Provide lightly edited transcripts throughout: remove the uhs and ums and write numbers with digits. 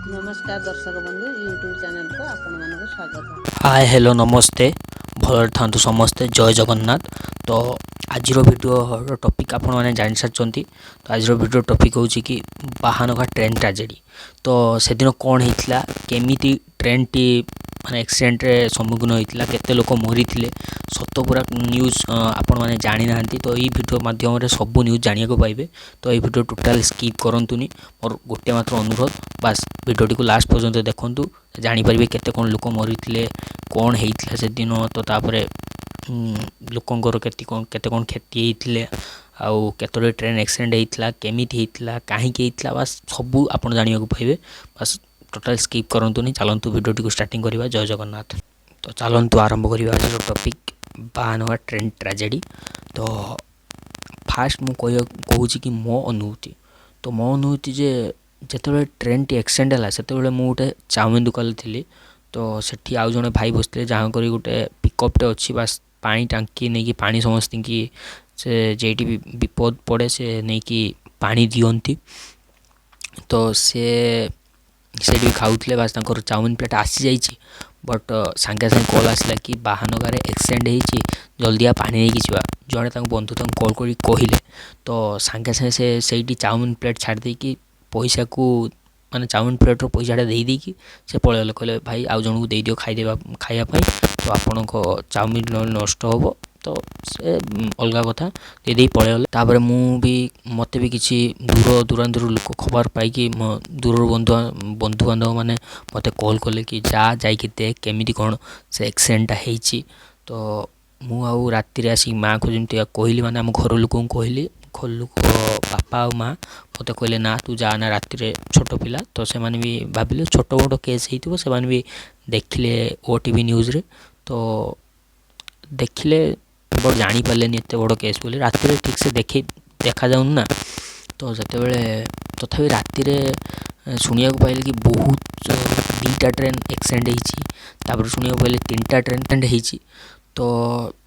नमस्कार दर्शक बंधु यूट्यूब चैनल को आपण मानक स्वागत। हाय हेलो नमस्ते भल था समस्ते जय जगन्नाथ। तो आज वीडियो टॉपिक आपण मैंने जान सारी। तो आज वीडियो टॉपिक हूँ कि बाहानगा ट्रेन ट्रेजेडी। तो से दिन कौन होता केमी ट्रेन टी माने एक्सीडेंट रे सम्मुखीन होता केते लोक मरी सत पूरा न्यूज़ आपण मैंने जानी ना। तो ये वीडियो माध्यम सब न्यूज़ जाना पाइबे। तो ये वीडियो टोटाल स्किप करंतुनी और गोटे मात्र अनुरोध बास वीडियो को लास्ट पर्यंत देखंतु जानीपर केते कौन लोक मरी कौन होता से दिन। तो तापर लोकंर केते कौन क्षति होते आउ केतोरे ट्रेन एक्सीडेंट होता केमिति होता कहीं होता बास सब आप जाना पाइबे। बास टोटाल स्किप करंतुनी चलतु वीडियो को स्टार्टिंग करवा। जय जगन्नाथ। तो चलतु आरंभ करवा आज टॉपिक बाहानगा ट्रेन ट्रेजेडी। तो फास्ट मु कहूँ कि मो अनुभूति तो मो अनुभूति जे जिते ट्रेन टी एक्सीडेंट है से गोटे चाउमिन दुकान थी। तो सेठी आउ जड़े भाई बसते जहाँ कर गोटे पिकअपटे अच्छी बास पानी टांकी नहीं कि पानी समस्त की से जेटी विपद पड़े से नहीं कि पानी दियंती। तो से खाऊले बास चाउमिन प्लेट आसी जाइए बट सांगे सांगे कॉल आसला कि बाहानगार एक्सीडेंट होती जल्दी आ पानी नहीं जावा जड़े बंधु कॉल कर कहले। तो सांगे सांगे से चाउमिन प्लेट छाड़ देकी पैसा को माने चाउमिन प्लेट पैसाटा दे से पलैल कहले भाई आउ जन को दे खाइदेवा खायापाई तो आपण चाउमिन नष्ट हम। तो से अलग कथा दे पलैल। तापर मु भी मत भी किसी दूर दूरांतर लोक खबर पाई दूर बंधु बांधव मैंने मत कॉल कले कि जाकि देख केमी कौन से एक्सीडेंटा होती। तो मु आउ राति आसिक माँ को जमी कहली माने आम घर लोक कहली लोक बापा और माँ मत कहले ना तू जाना राति छोट पिला। तो से भी भाविले छोट मोट केस हो भी देखिले ओटीवी न्यूज़ रे। तो देखिले बड़ जानी पारे एत बड़ केस बोली राति ठीक से देखा जाऊन ना। तो जिते बड़े तथापि राति शुणा पाइले कि बहुत 2टा ट्रेन एक्सीडेंट होती शुणा पाइले 3टा ट्रेन होती। तो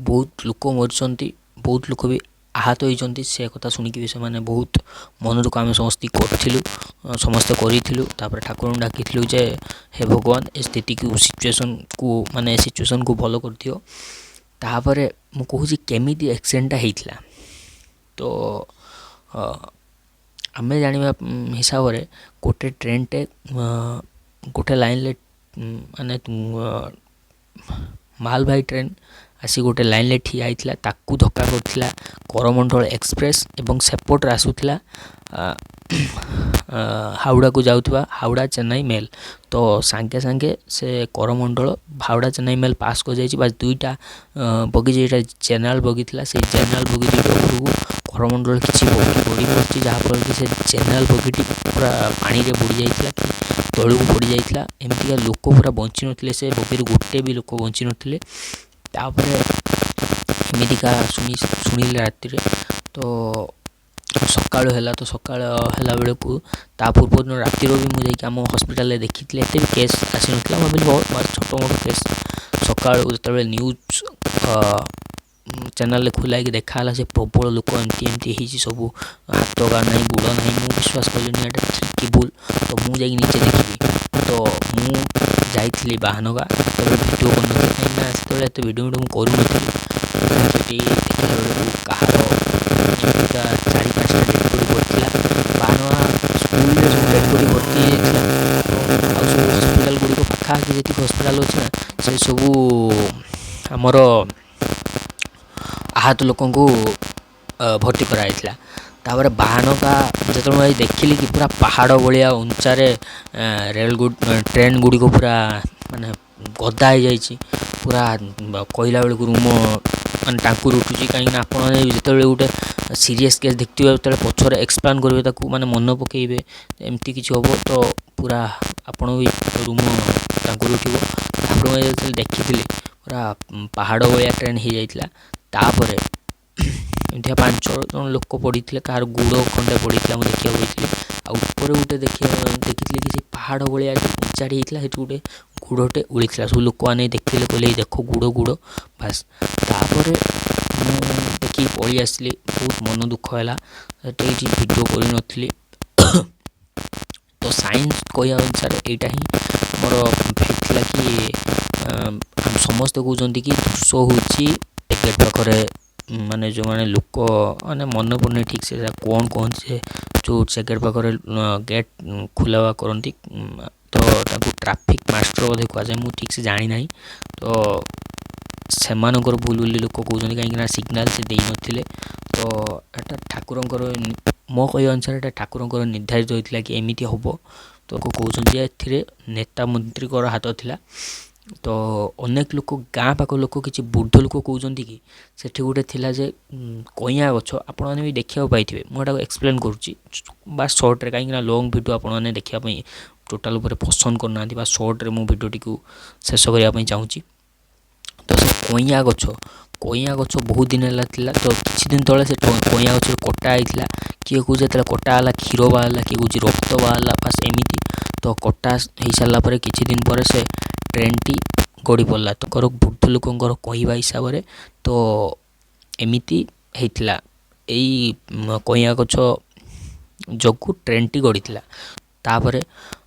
बहुत लोक मरी बहुत लोक भी आहत होती से कथा शुणिकी से मैंने बहुत मन दुख आम समस्त करूँ समस्ते करूँ ठाकुर डाकिलु जे हे भगवान ए स्थिति को सिचुएसन को माने सिचुएसन को भल कर दियो। तापर मु कहूँ केमिति एक्सीडेंटा होता। तो आम जाना हिसाब से गोटे ट्रेन टे गोटे लाइन माने मालवाही ट्रेन आसी गोटे लाइन ले ठिया होता ताकू धक्का करथिला करमंडल एक्सप्रेस एवं सेपट आसूला हावड़ा को जाऊा हावड़ा चेन्नई मेल। तो सांगे सांगे से करमंडल हावड़ा चेन्नई मेल पास कर जाइए बास 2टा बगी जो जेनेल बगी थी से जेनेल बगी 2टा उपरको करमंडल किसी बगी बड़ी पड़ी जहाँफल कि से जेनेल बगीटी पूरा पानी रे बुड़ी जाइए कि तलू को पड़ जाइए एमतीका लोक पूरा बंची नथिले से बगी गोटे भी लोक बंची नथिले। तापर एमतीका शुणिले राति। तो सका है तो सका बेलू ता पूर्व दिन राति भी मुझे आम हस्पिटाल देखी एत भी केस आसी ना भाविली बहुत छोट मोट केस। सका जो न्यूज चैनल खुला कि देखा से प्रबल लोक एमती सब हाथ गा ना गुड़ ना मुझे विश्वास कली ठीक भूल। तो मुझे निजे देखी तो मुझे बाहानगा भिडियो कर एत भिडियो करूँ कहार 4-5टा डेड बडी पड़ता बाहानगा स्कूल डेड बडी भर्ती हस्पिटाल गुड़िक पाखापाखि जी हस्पिटाल अच्छे ना से सब आमर आहत लोक भर्ती कराइला। तापर बाहानगा जो मैं देखिली कि पूरा पहाड़ भाया उंचारे रेल ट्रेन गुड़िक पूरा माने गदा हो जाइए पूरा कहला बेलू रूम मान टाँकुर उठुची कहीं आपते गोटे सीरीयस केस देखते जो पचर एक्सप्लेन करेंगे माने मन पकईबे एमती किसी हम तो पूरा आपण भी रूम टाँकुर उठो। मैं देखी पूरा पहाड़ भाया ट्रेन हो जाता। तापर एमती 5 जन लोक पड़ी कहार गुड़ खंडे पड़ा मुझे देखा ऊपर गोटे देखी कि पहाड़ भाया उचाड़ी होता है गोटे गुड़टे उड़ीला सब लोक मैंने देखते कहले देख गुड़ गुड़ बास। तापर देखिए पलि आसली बहुत मन दुख है भिडियो कर नी। तो तो साइंस कहया अनुसार एटा ही हमर फैक्ट थिला कि हम समस्त कहउछंती कि दोष होची गेट पाखरे माने जो माने लोक माने मन पड़ने ठीक से कौन कौन से जो गेट पाखरे गेट खुलावा करती तो ताकू ट्रैफिक मास्टर बोधे कह जाए मु ठीक से जानी नहीं तो सेमानकर भूल बोली लोक कहउछंती कहीं सिग्नल से देई नथिले तो एटा ठाकुरंकर मो कहि अनुसार एटा ठाकुरंकर निर्धारित होइतिला कि एमिति होबो तो कहउछंती एथिरे नेता मंत्री कर हाथ थिला तो अनेक लोक गाँ पाख लोक किसी बुढ़ लोक कहउछंती कि सेठी गोटे थिला जे कइया गछ आपण माने भी देखिया पाइथिबे मोटा एक्सप्लेन करूची बा शॉर्ट रे कहीं लॉन्ग वीडियो आपण माने देखिया पई टोटल ऊपर पसंद करना बा शॉर्ट रे मो वीडियो टी को शेष करिया पई चाहूची तो से कइया गछ बहुत दिन हला थिला तो किछि दिन तळे से कइया गछ कटा आइथिला किए को जेतला कटा आला क्षीर बाहला किए को रक्त बाहला बस एमिति तो कटा हेई साला परे किछि दिन परे से ट्रेन टी गड़ी पड़ला तो कर बुढ़ लोकंकर कहवा हिसाब रे तो एमिति हेइथिला एई कइया गछ जगू ट्रेन टी गड़ी थिला तापरे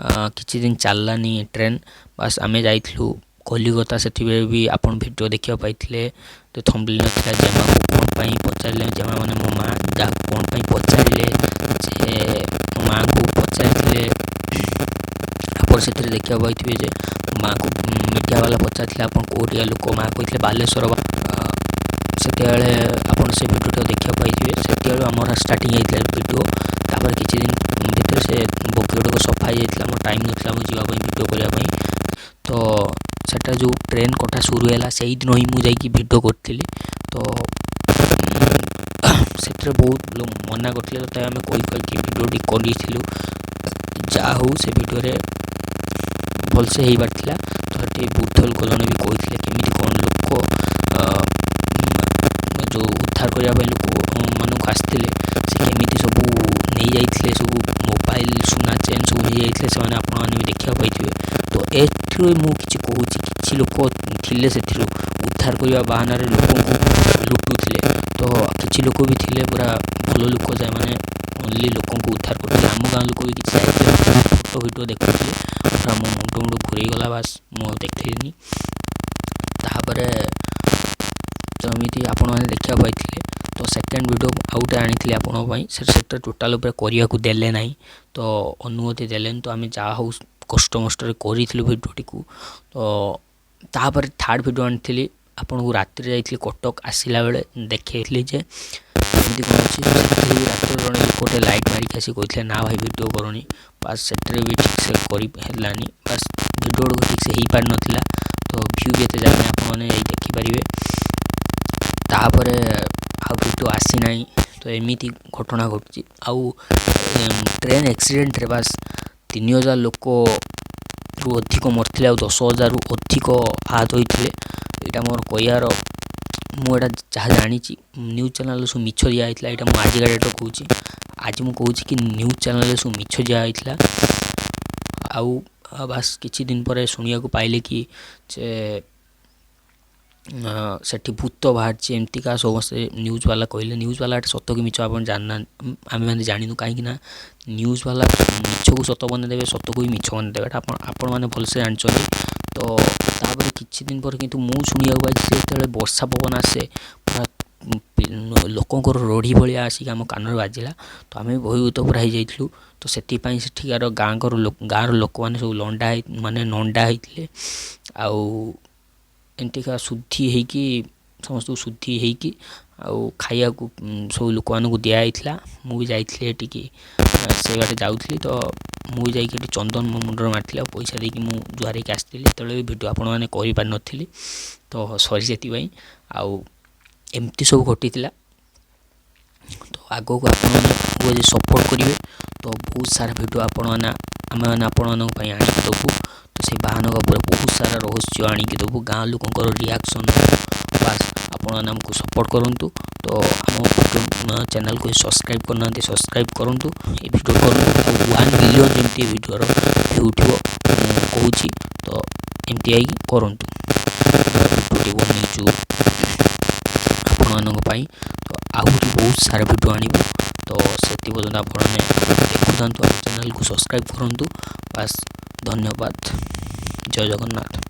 किछि दिन चललानी ट्रेन बस आमे जाइथलु कलिकता से भी आपन वीडियो देखिया पाइथिले तो थंबनेल नथिला जेमा को कोन पई पचारले जेमा माने मो मां जा कोन पई पचारिले जे मो मां को पचारले आपन सेतरे देखिया पाइथिबे जे मां को मीडिया वाला पचारथिले आपन कोरिया लोक मां कहिथिले बालेश्वर सेते बेले आपन से वीडियो देखिया पाइथिबे सेते बेले हमर स्टार्टिंग आइथिला वीडियो तापर किछि दिन भीतर से बकेट को सफा जाइथिला मो टाइम नथिला मो जीवा पई वीडियो करिया पई तो सेटा जो ट्रेन कटा शुरू हैला सेही दिन ही मु जाई की वीडियो करथिली तो सेटरे बहुत लोग मना करथिले तो हमें कोई की वीडियो टी करिथिलु जा हो से वीडियो रे भल से हेई बारथिला तो सेठी बुद्धल को जने भी कहिथिले केमिति कोन लोक जो उद्धार करिया पई लोक मानु आस्थिले से केमिति सब नै जाइथिले सब मोबाइल सुना चेन सब नै जाइथिले से माने आपण माने भी देखिया पाइथिबे तो एथरो मु किछि कहूची किछि लोक थिले सेथिरो उद्धार करिया बहाना रे लोक को लुटुथिले तो किछि लोक भी थिले पूरा भलो लोक जाय माने ओनली लोक को उद्धार करथिले हम गां लोक भी किछि आइथिले फोटो वीडियो देखुथिले पूरा मो मुंड घुरै गला बस मु देखलिनी तापरे जमिति आपण माने देखिया पाइथिले तो सेकंड वीडियो आउट आनिथिले आपण पई सेक्टर टोटल ऊपर करिया को देले नाही तो अनुमति देलेन तो आमे जा हो कष्ट मस्टर करिथिलु वीडियो टी को तो तापर थर्ड वीडियो आनिथिली आपण को रात्रि जाइथिली कटक आसिला बेले देखैथिली जे एमती कोन अछि सेठी रात्रि रण कोटे लाइट मारी कासी कहिथिले ना भाई वीडियो करनी बस सेटरे भी ठीक से करि हेलानी बस वीडियो ठीक से हेई पार नथिला तो व्यू भी एते जाने आपण माने देखि परिबे तापरे आउ वीडियो आसी नाही तो एमिति घटना घटची आउ ट्रेन एक्सीडेंट रे बस 3000 लोक रु अधिक मरथिले आ 10,000 रु अधिक आहत होइथिले एटा मोर कहियार मु एटा जहा जानी न्यूज चैनल सु मिछ दिया आइथिला एटा मु आज गाडा कहूची आज मु कहूची कि न्यूज चैनल सु मिछ दिया आइथिला आउ बस किछि दिन परे सुनिया को पाइले कि जे सेठी भूत बाहर एमती का समस्त न्यूज वाला कहले न्यूज वाला सत कि मिछ आपण जानना आमे माने जानिनु काहे कि ना न्यूज वाला मिछ को सत बने देबे सत को भी मिछ बने देबे आपण माने भल से जानचोनी तो तापर किछि दिन पर किंतु मु सुनिया पाइ से तेले वर्षा पवन आसे पूरा लोकंकर रोढ़ी भलिया आसी हम कानर बाजिला तो आमे भयभूत पूरा हो जाइथिलु तो सेति पई सेठिकार गाँर लोक माने सब लंडा माने नंडा हेतिले आउ एंटिका शुद्धि है कि समस्त शुद्धि है कि आउ खाइया को सब लोक मान को दिया आइथिला मु भी जाइथिले टिकी से बाटे जाउथली तो मु जाई के चंदन मो मुंडर मारथिला पैसा देकी मु जुहारे के आस्थिली तळे वीडियो आपण माने करि पार नथिली तो सॉरी सेति पई आउ एमती सब घटिथिला तो आगो को आपण माने सपोर्ट करिवे तो बहुत सारा वीडियो आपण माने आमे माने आपण मानक पई आनी देबू तो से bahanaga ऊपर बहुत सारा रहस्य आनी के देबू गाँ लोकंकर रिएक्शन बस आपण माने हमको सपोर्ट करंतु तो हम चैनल को सब्सक्राइब करना सब्सक्राइब करंतु ए वीडियो करंतु 1 मिलियन जेमती वीडियो रो व्यू उठिबो कहूची तो एमती आई करंतु वीडियो बनेचु आपण मानक पई तो ଆହୁରି ବହୁତ ସାରା ଭିଡ଼ିଓ ଆଣିବୁ। ତ ସେଥି ପର୍ଯ୍ୟନ୍ତ ଆପଣମାନେ ଦେଖୁଥାନ୍ତୁ, ଆମ ଚ୍ୟାନେଲକୁ ସବସ୍କ୍ରାଇବ୍ କରନ୍ତୁ। ବାସ୍, ଧନ୍ୟବାଦ। ଜୟ ଜଗନ୍ନାଥ।